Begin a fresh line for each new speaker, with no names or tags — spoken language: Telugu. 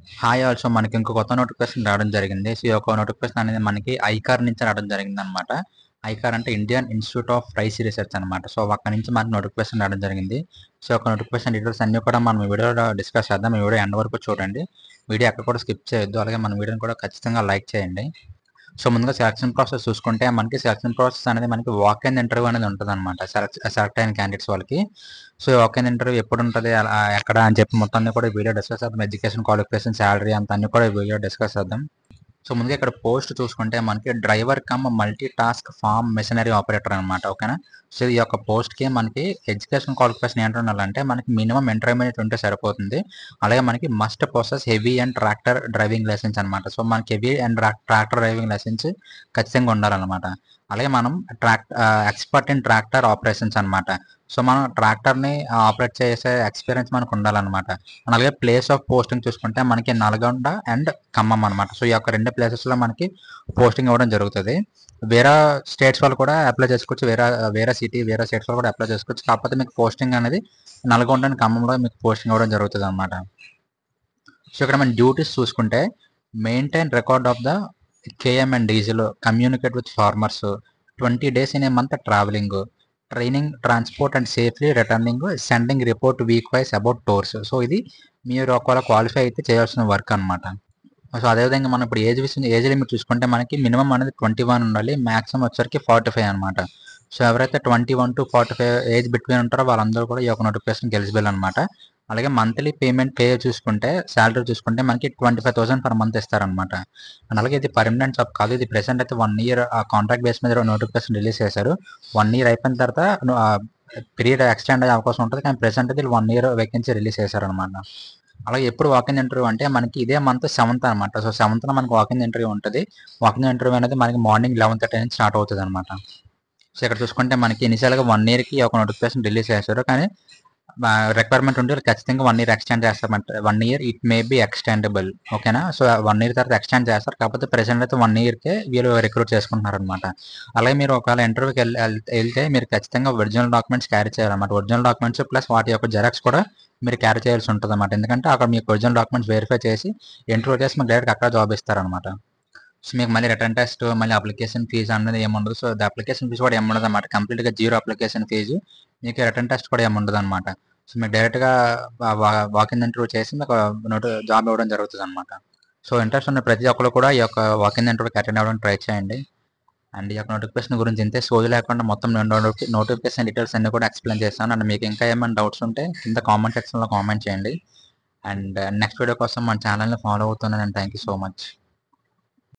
హాయ్ ఆల్సో మనకి ఇంకో కొత్త నోటిఫికేషన్ రావడం జరిగింది. సో, ఈ యొక్క నోటిఫికేషన్ అనేది మనకి ఐకార్ నుంచి రావడం జరిగిందనమాట. ఐకార్ అంటే Indian institute of rice research అనమాట. సో, అక్కడి నుంచి మనకి నోటిఫికేషన్ రావడం జరిగింది. సో, యొక్క నోటిఫికేషన్ డీటెయిల్స్ అన్నీ కూడా మనం ఈ వీడియోలో డిస్కస్ చేద్దాం. ఈ వీడియో ఎండ్ వరకు చూడండి. వీడియో ఎక్కడ కూడా స్కిప్ చేయొద్దు. అలాగే మన వీడియోని కూడా ఖచ్చితంగా లైక్ చేయండి. సో, ముందుగా సెలక్షన్ ప్రాసెస్ చూసుకుంటే మనకి సెలక్షన్ ప్రాసెస్ అనేది మనకి వాక్ ఇన్ ఇంటర్వ్యూ అనేది ఉంటదనమాట. సెలెక్ట్ అయిన క్యాండిడేట్స్ వాళ్ళకి. సో, ఈ వాక్ ఇన్ ఇంటర్వ్యూ ఎప్పుడుంటది, ఎక్కడ అని చెప్పి మొత్తం అన్ని కూడా ఈ వీడియో డిస్కస్ చేద్దాం. ఎడ్యుకేషన్ క్వాలిఫికేషన్, సాలరీ అంతా అన్ని కూడా ఈ వీడియో డిస్కస్ చేద్దాం. సో, ముందుగా ఇక్కడ పోస్ట్ చూసుకుంటే మనకి driver cum multi task farm machinery operator అనమాట. ఓకేనా. సో, ఈ యొక్క పోస్ట్‌కి మనకి ఎడ్యుకేషన్ క్వాలిఫికేషన్ ఏంటంటే మనకి మినిమం ఇంటర్మీడియేట్ ఉంటే సరిపోతుంది. అలాగే మనకి must possess heavy and tractor driving licence అనమాట. సో, మనకి heavy and tractor driving licence ఖచ్చితంగా ఉండాలన్నమాట. అలాగే మనం ఎక్స్‌పర్ట్ ఇన్ ట్రాక్టర్ ఆపరేషన్స్ అనమాట. సో, మనం ట్రాక్టర్‌ని ఆపరేట్ చేసే ఎక్స్‌పీరియన్స్ మనకు ఉండాలన్నమాట. అలాగే ప్లేస్ ఆఫ్ పోస్టింగ్ చూసుకుంటే మనకి నల్గొండ అండ్ ఖమ్మం అనమాట. సో, ఈ యొక్క 2 ప్లేసెస్‌లో మనకి పోస్టింగ్ ఇవ్వడం జరుగుతది. వేరే స్టేట్స్ వాళ్ళు కూడా అప్లై చేసుకోవచ్చు. వేరే సిటీ, వేరే స్టేట్స్ వాళ్ళు కూడా అప్లై చేసుకోవచ్చు. కాకపోతే మీకు పోస్టింగ్ అనేది నల్గొండ అండ్ ఖమ్మంలో మీకు పోస్టింగ్ ఇవ్వడం జరుగుతదనమాట. సో, ఇక్కడ మన డ్యూటీస్ చూసుకుంటే maintain record of the KM and diesel, communicate with farmers, 20 days in a month travelling, training, transport and safely returning, sending report week wise about tours. So, ఇది మీరు ఒకవేళ క్వాలిఫై అయితే చేయాల్సిన వర్క్ అనమాట. సో, అదేవిధంగా మనం ఇప్పుడు ఏజ్ లిమిట్ చూసుకుంటే మనకి మినిమమ్ అనేది 21 ఉండాలి. మాక్సిమం వచ్చేసరికి 45 అనమాట. సో, ఎవరైతే 21-45 ఏజ్ బిట్వీన్ ఉంటారో వాళ్ళందరూ కూడా ఈ యొక్క నోటిఫికేషన్‌కి ఎలిజిబుల్ అనమాట. అలాగే మంత్లీ పే చూసుకుంటే, సాలరీ చూసుకుంటే మనకి 25,000 పర్ మంత్ ఇస్తారనమాట. అండ్ అలాగే ఇది పర్మనెంట్ జాబ్ కాదు. ఇది ప్రెజెంట్ అయితే 1 ఇయర్ కాంట్రాక్ట్ బేస్ మీద నోటిఫికేషన్ రిలీజ్ చేశారు. 1 ఇయర్ అయిపోయిన తర్వాత పీరియడ్ ఎక్స్టెండ్ అయ్యే అవకాశం ఉంటది. కానీ ప్రెజెంట్ అయితే 1 ఇయర్ వేకెన్సీ రిలీజ్ చేశారనమాట. అలాగే ఎప్పుడు వాకిన్ ఇంటర్వ్యూ అంటే మనకి ఇదే మంత్ 7th అనమాట. సో, 7థ్‌న మనకి వాకిన్ ఇంటర్వ్యూ ఉంటది. వాకిన్ ఇంటర్వ్యూ అనేది మనకి మార్నింగ్ 11:30 నుంచి స్టార్ట్ అవుతదనమాట. సో, ఇక్కడ చూసుకుంటే మనకి ఇనిషియల్‌గా 1 ఇయర్‌కి ఒక నోటిఫికేషన్ రిలీజ్ చేశారు. కానీ రిక్వైర్మెంట్ ఉంటే ఖచ్చితంగా 1 ఇయర్ ఎక్స్టెండ్ చేస్తారంట. 1 year it may be extendable. ఓకేనా. సో, 1 ఇయర్ తర్వాత ఎక్స్టెండ్ చేస్తారు. కాకపోతే ప్రెజెంట్ అయితే 1 ఇయర్‌కే వీళ్ళు రిక్రూట్ చేసుకుంటున్నారనమాట. అలాగే మీరు ఒకవేళ ఇంటర్వ్యూకి ఎళ్తే మీరు ఖచ్చితంగా ఒరిజినల్ డాక్యుమెంట్స్ క్యారీ చేయాలన్నమాట. ఒరిజినల్ డాక్యుమెంట్స్ ప్లస్ వాటి యొక్క జెరాక్స్ కూడా మీరు క్యారీ చేయాల్సి ఉంటదన్నమాట. ఎందుకంటే అక్కడ మీకు ఒరిజినల్ డాక్యుమెంట్స్ వెరిఫై చేసి ఇంటర్వ్యూ చేసి మీకు డైరెక్ట్‌గా అక్కడ జాబ్ ఇస్తారనమాట. సో, మీకు మళ్ళీ రిటర్న్ టెస్ట్, మళ్ళీ అప్లికేషన్ ఫీజ్ అనేది ఏముండదు. సో, అప్లికేషన్ ఫీజ్ కూడా ఏముండదన్నమాట. కంప్లీట్‌గా జీరో అప్లికేషన్ ఫీజు. మీకు రిటర్న్ టెస్ట్ కూడా ఏముండదన్నమాట. సో, మీకు డైరెక్ట్‌గా వాకిన్ ఇంటర్వ్యూ చేసి మీకు జాబ్ ఇవ్వడం జరుగుతదన్నమాట. సో, ఇంట్రెస్ట్ ఉన్న ప్రతి ఒక్కరు కూడా ఈ యొక్క వాకిన్ ఇంటర్వ్యూకి అటెండ్ అవ్వడానికి ట్రై చేయండి. అండ్ ఈ యొక్క నోటిఫికేషన్ గురించి ఇంతే సోది లేకుండా మొత్తం నేను నోటిఫికేషన్ డీటెయిల్స్ అన్నీ కూడా ఎక్స్‌ప్లెయిన్ చేశాను. అండ్ మీకు ఇంకా ఏమైనా డౌట్స్ ఉంటే కింద కామెంట్ సెక్షన్‌లో కామెంట్ చేయండి. అండ్ నెక్స్ట్ వీడియో కోసం మన ఛానెల్‌ని ఫాలో అవుతున్నాను. Thank you so much.